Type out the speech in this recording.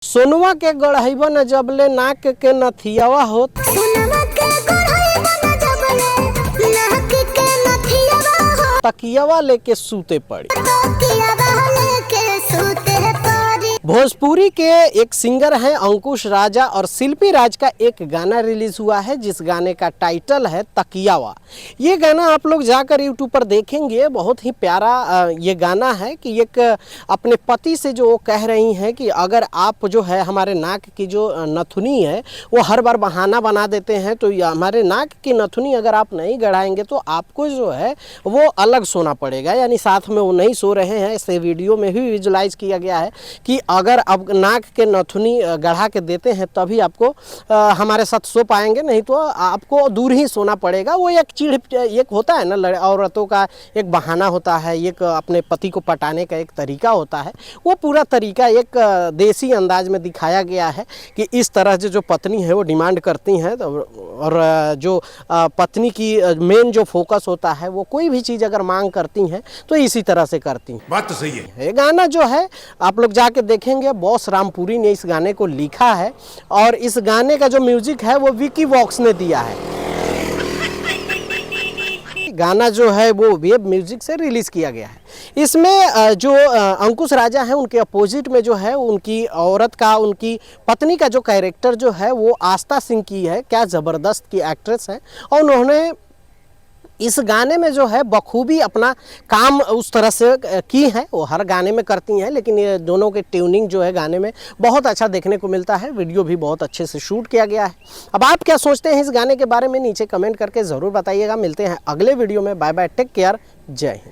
सोनवा के गढ़इबा न जबले नाक के नथियावा होत। तकियावा लेके सूते पड़ी। भोजपुरी के एक सिंगर हैं अंकुश राजा और शिल्पी राज का एक गाना रिलीज हुआ है जिस गाने का टाइटल है तकियावा। ये गाना आप लोग जाकर यूट्यूब पर देखेंगे, बहुत ही प्यारा ये गाना है कि एक अपने पति से जो कह रही हैं कि अगर आप जो है हमारे नाक की जो नथुनी है वो हर बार बहाना बना देते हैं, तो हमारे नाक की नथुनी अगर आप नहीं गढ़ाएंगे तो आपको जो है वो अलग सोना पड़ेगा, यानी साथ में वो नहीं सो रहे हैं। इसे वीडियो में भी विजुलाइज किया गया है कि अगर अब नाक के नथुनी गढ़ा के देते हैं तभी आपको हमारे साथ सो पाएंगे, नहीं तो आपको दूर ही सोना पड़ेगा। वो एक एक होता है ना, औरतों का एक बहाना होता है, एक अपने पति को पटाने का एक तरीका होता है। वो पूरा तरीका एक देसी अंदाज में दिखाया गया है कि इस तरह से जो पत्नी है वो डिमांड करती हैं, और जो पत्नी की मेन जो फोकस होता है वो कोई भी चीज़ अगर मांग करती हैं तो इसी तरह से करती हैं। बात तो सही है। ये गाना जो है आप लोग जाके देखेंगे, बॉस रामपुरी ने इस गाने को लिखा है और इस गाने का जो म्यूजिक है वो विकी वॉक्स ने दिया है। गाना जो है वो वेब म्यूजिक से रिलीज किया गया है। इसमें जो अंकुश राजा हैं उनके अपोजिट में जो है उनकी औरत का, उनकी पत्नी का जो कैरेक्टर जो है वो आस्था सिंह की है। क्या ज़बरदस्त की एक्ट्रेस है और उन्होंने इस गाने में जो है बखूबी अपना काम उस तरह से की है। वो हर गाने में करती हैं, लेकिन ये दोनों के ट्यूनिंग जो है गाने में बहुत अच्छा देखने को मिलता है। वीडियो भी बहुत अच्छे से शूट किया गया है। अब आप क्या सोचते हैं इस गाने के बारे में नीचे कमेंट करके ज़रूर बताइएगा। मिलते हैं अगले वीडियो में। बाय बाय, टेक केयर, जय हिंद।